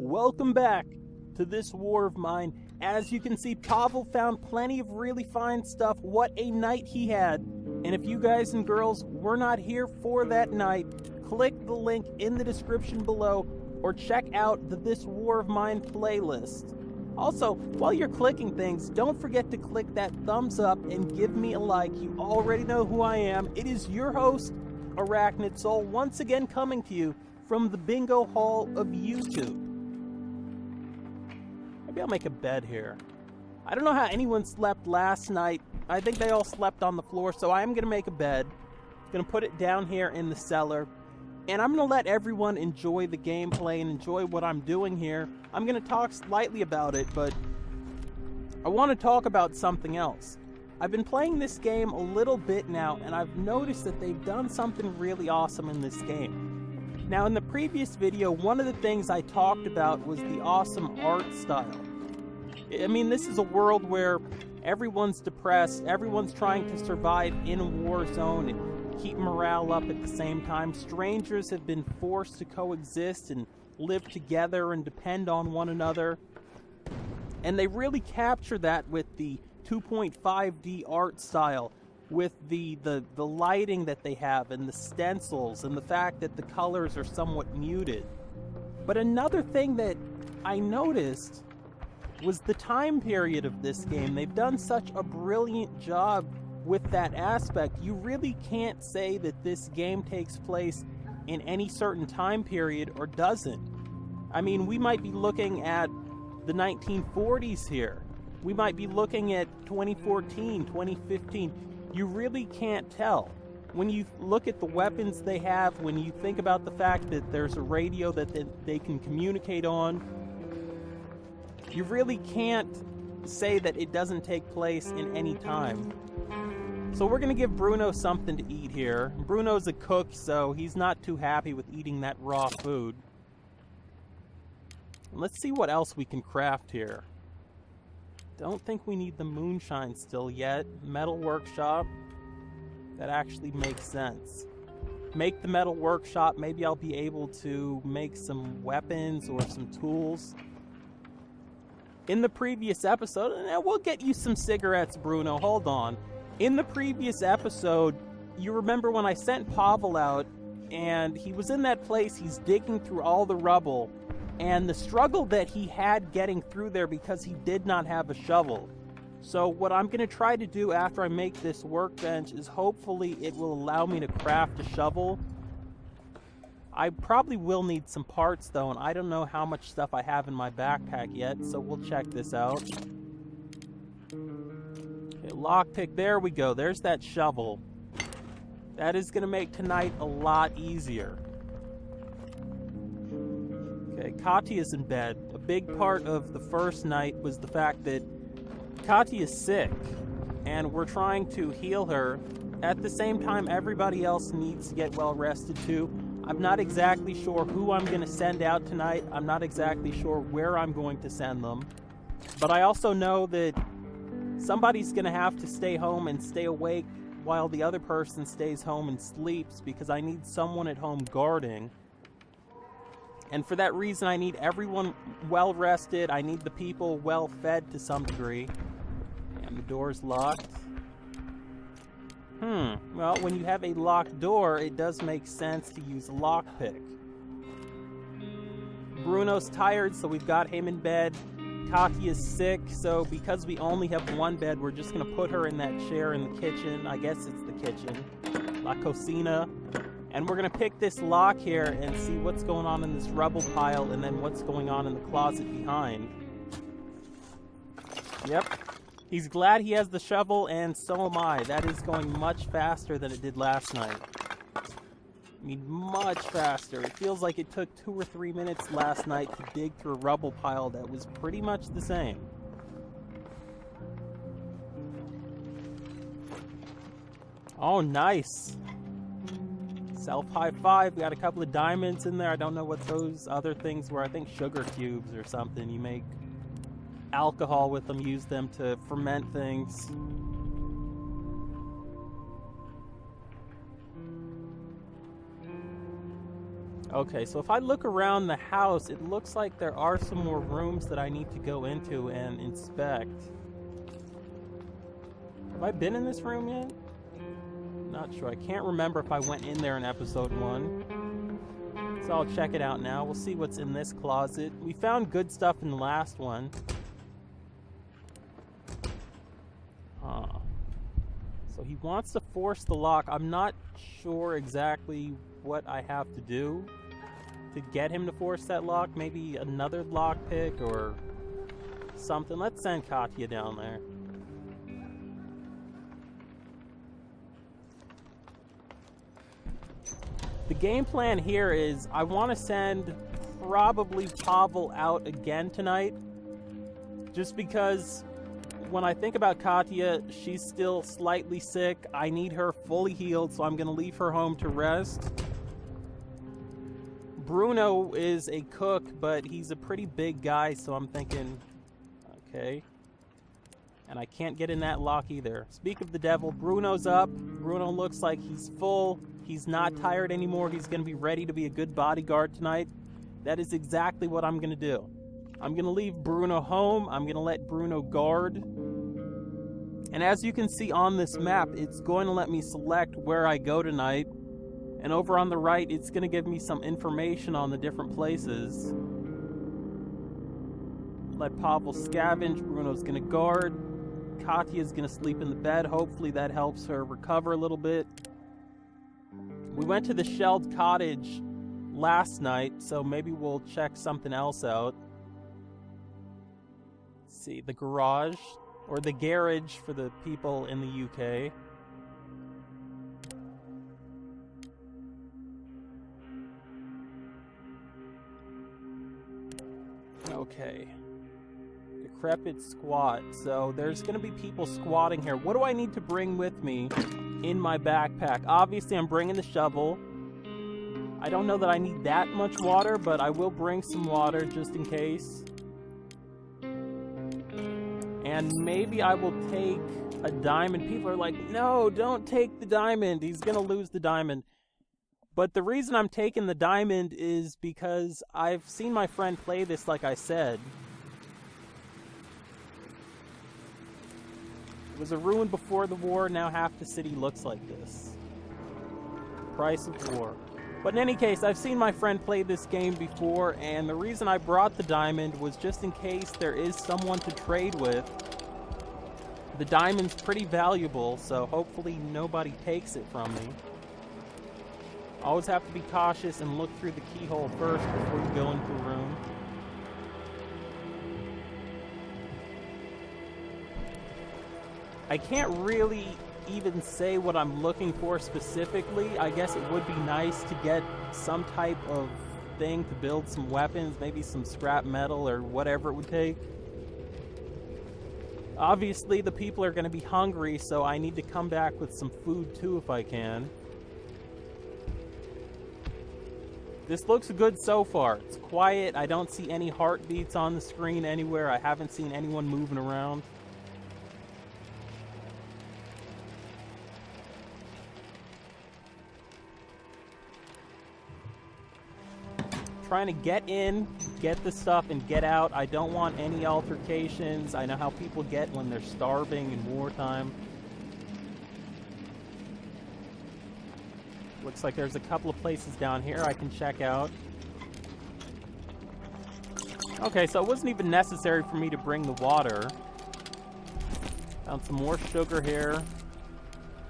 welcome back to this war of mine. As you can see, Pavel found plenty of really fine stuff. What a night he had. And if you guys and girls were not here for that night, click the link in the description below or check out the This War of Mine playlist. Also, while you're clicking things, don't forget to click that thumbs up and give me a like. You already know who I am. It is your host, Arachnid Soul, once again coming to you from the bingo hall of YouTube. Maybe I'll make a bed here. I don't know how anyone slept last night. I think they all slept on the floor, so I am going to make a bed. I'm going to put it down here in the cellar. And I'm going to let everyone enjoy the gameplay and enjoy what I'm doing here. I'm going to talk slightly about it, but I want to talk about something else. I've been playing this game a little bit now, and I've noticed that they've done something really awesome in this game. Now, in the previous video, one of the things I talked about was the awesome art style. I mean, this is a world where everyone's depressed, everyone's trying to survive in a war zone and keep morale up at the same time. Strangers have been forced to coexist and live together and depend on one another. And they really capture that with the 2.5D art style, with the lighting that they have and the stencils and the fact that the colors are somewhat muted. But another thing that I noticed was the time period of this game. They've done such a brilliant job with that aspect. You really can't say that this game takes place in any certain time period or doesn't. I mean, we might be looking at the 1940s here. We might be looking at 2014, 2015. You really can't tell. When you look at the weapons they have, when you think about the fact that there's a radio that they can communicate on, you really can't say that it doesn't take place in any time. So we're going to give Bruno something to eat here. Bruno's a cook, so he's not too happy with eating that raw food. Let's see what else we can craft here. Don't think we need the moonshine still yet. Metal workshop. That actually makes sense. Make the metal workshop. Maybe I'll be able to make some weapons or some tools. In the previous episode, and we'll get you some cigarettes, Bruno. Hold on. In the previous episode, you remember when I sent Pavel out, and he was in that place, he's digging through all the rubble, and the struggle that he had getting through there because he did not have a shovel. So what I'm going to try to do after I make this workbench is hopefully it will allow me to craft a shovel. I probably will need some parts though, and I don't know how much stuff I have in my backpack yet, so we'll check this out. Okay, lockpick, there we go, there's that shovel. That is going to make tonight a lot easier. Okay, Katya's in bed. A big part of the first night was the fact that Katya is sick, and we're trying to heal her. At the same time, everybody else needs to get well rested too. I'm not exactly sure who I'm going to send out tonight. I'm not exactly sure where I'm going to send them. But I also know that somebody's going to have to stay home and stay awake while the other person stays home and sleeps, because I need someone at home guarding. And for that reason, I need everyone well rested. I need the people well fed to some degree. And the door's locked. Well, when you have a locked door, it does make sense to use a lockpick. Bruno's tired, so we've got him in bed. Katya's sick, so because we only have one bed, we're just going to put her in that chair in the kitchen. I guess it's the kitchen. La cocina. And we're going to pick this lock here and see what's going on in this rubble pile and then what's going on in the closet behind. Yep. He's glad he has the shovel, and so am I. That is going much faster than it did last night. I mean, much faster. It feels like it took 2 or 3 minutes last night to dig through a rubble pile that was pretty much the same. Oh, nice. Self-high five. We got a couple of diamonds in there. I don't know what those other things were. I think sugar cubes or something. You make alcohol with them, use them to ferment things. Okay, so if I look around the house, it looks like there are some more rooms that I need to go into and inspect. Have I been in this room yet? Not sure. I can't remember if I went in there in episode 1. So I'll check it out now. We'll see what's in this closet. We found good stuff in the last one. So he wants to force the lock. I'm not sure exactly what I have to do to get him to force that lock. Maybe another lock pick or something. Let's send Katya down there. The game plan here is I want to send probably Pavel out again tonight. Just because when I think about Katya, she's still slightly sick. I need her fully healed, so I'm going to leave her home to rest. Bruno is a cook, but he's a pretty big guy, so I'm thinking, okay. And I can't get in that lock either. Speak of the devil, Bruno's up. Bruno looks like he's full. He's not tired anymore. He's going to be ready to be a good bodyguard tonight. That is exactly what I'm going to do. I'm going to leave Bruno home. I'm going to let Bruno guard. And as you can see on this map, it's going to let me select where I go tonight. And over on the right, it's going to give me some information on the different places. Let Pavel scavenge. Bruno's going to guard. Katya's going to sleep in the bed. Hopefully that helps her recover a little bit. We went to the shelled cottage last night, so maybe we'll check something else out. Let's see, the garage, or the garage for the people in the UK. Okay. Decrepit squat. So there's going to be people squatting here. What do I need to bring with me in my backpack? Obviously, I'm bringing the shovel. I don't know that I need that much water, but I will bring some water just in case. And maybe I will take a diamond. People are like, no, don't take the diamond. He's going to lose the diamond. But the reason I'm taking the diamond is because I've seen my friend play this, like I said. It was a ruin before the war, now half the city looks like this. Price of war. But in any case, I've seen my friend play this game before, and the reason I brought the diamond was just in case there is someone to trade with. The diamond's pretty valuable, so hopefully nobody takes it from me. Always have to be cautious and look through the keyhole first before you go into a room. I can't really even say what I'm looking for specifically. I guess it would be nice to get some type of thing to build some weapons, maybe some scrap metal or whatever it would take. Obviously, the people are going to be hungry, so I need to come back with some food too if I can. This looks good so far. It's quiet. I don't see any heartbeats on the screen anywhere. I haven't seen anyone moving around. Trying to get in, get the stuff, and get out. I don't want any altercations. I know how people get when they're starving in wartime. Looks like there's a couple of places down here I can check out. Okay, so it wasn't even necessary for me to bring the water. Found some more sugar here.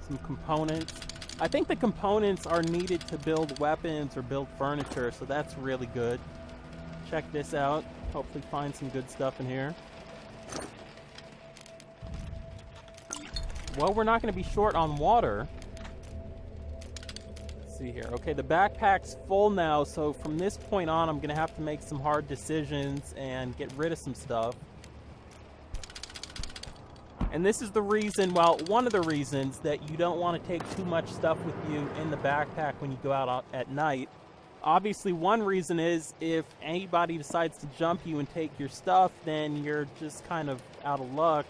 Some components. I think the components are needed to build weapons or build furniture, so that's really good. Check this out. Hopefully find some good stuff in here. Well, we're not going to be short on water. Let's see here. Okay, the backpack's full now, so from this point on, I'm going to have to make some hard decisions and get rid of some stuff. And this is the reason, well, one of the reasons that you don't want to take too much stuff with you in the backpack when you go out at night. Obviously, one reason is if anybody decides to jump you and take your stuff, then you're just kind of out of luck.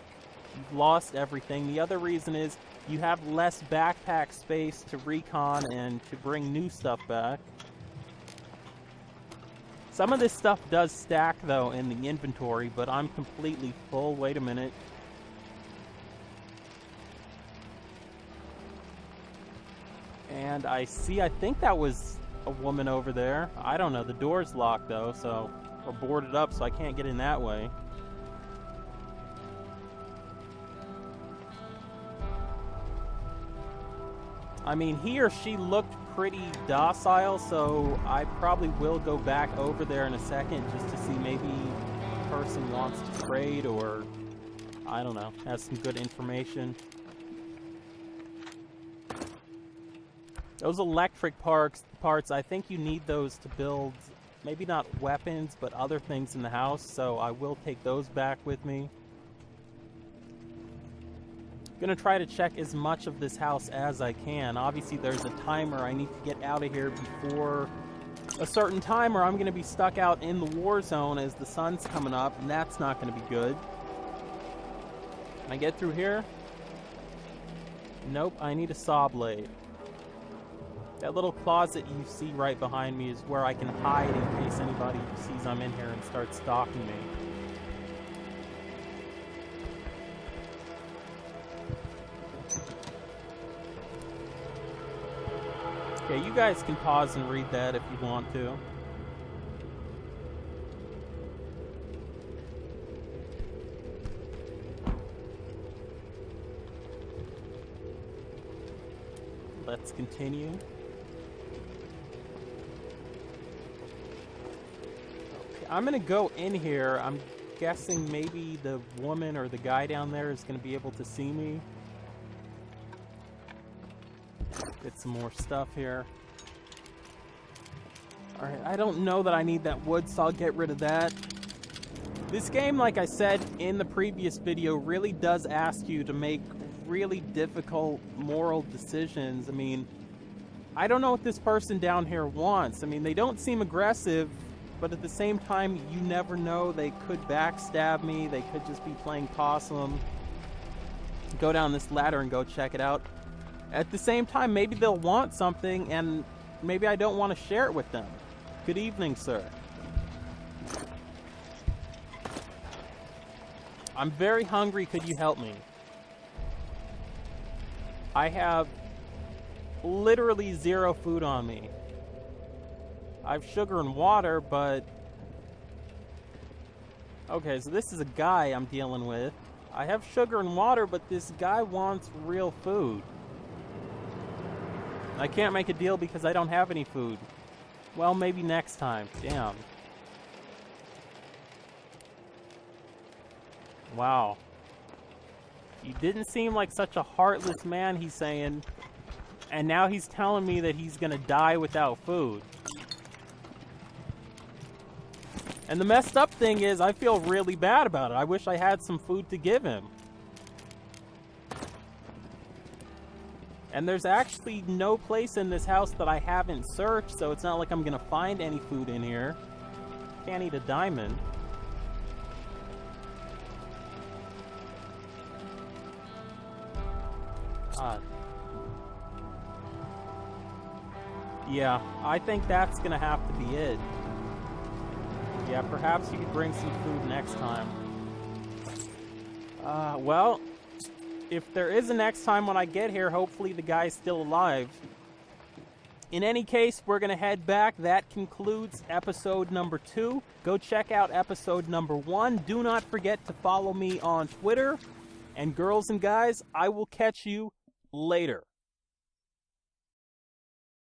You've lost everything. The other reason is you have less backpack space to recon and to bring new stuff back. Some of this stuff does stack, though, in the inventory, but I'm completely full. Wait a minute. And I think that was a woman over there. I don't know. The door's locked, though, so... or boarded up, so I can't get in that way. I mean, he or she looked pretty docile, so I probably will go back over there in a second just to see maybe the person wants to trade or, I don't know, has some good information. Those electric parts, I think you need those to build, maybe not weapons, but other things in the house, so I will take those back with me. Gonna try to check as much of this house as I can. Obviously, there's a timer. I need to get out of here before a certain time, or I'm gonna be stuck out in the war zone as the sun's coming up, and that's not gonna be good. Can I get through here? Nope, I need a saw blade. That little closet you see right behind me is where I can hide in case anybody sees I'm in here and starts stalking me. Okay, you guys can pause and read that if you want to. Let's continue. Okay, I'm gonna go in here. I'm guessing maybe the woman or the guy down there is gonna be able to see me. Get some more stuff here. Alright, I don't know that I need that wood, so I'll get rid of that. This game, like I said in the previous video, really does ask you to make really difficult moral decisions. I mean, I don't know what this person down here wants. I mean, they don't seem aggressive, but at the same time, you never know. They could backstab me. They could just be playing possum. Go down this ladder and go check it out. At the same time, maybe they'll want something, and maybe I don't want to share it with them. Good evening, sir. I'm very hungry. Could you help me? I have literally zero food on me. I have sugar and water, but... Okay, so this is a guy I'm dealing with. I have sugar and water, but this guy wants real food. I can't make a deal because I don't have any food. Well, maybe next time. Damn. Wow. You didn't seem like such a heartless man, he's saying. And now he's telling me that he's gonna die without food. And the messed up thing is, I feel really bad about it. I wish I had some food to give him. And there's actually no place in this house that I haven't searched, so it's not like I'm gonna find any food in here. Can't eat a diamond. Yeah, I think that's gonna have to be it. Yeah, perhaps you could bring some food next time. Well... If there is a next time when I get here, hopefully the guy's still alive. In any case, we're going to head back. That concludes episode number 2. Go check out episode number 1. Do not forget to follow me on Twitter. And girls and guys, I will catch you later.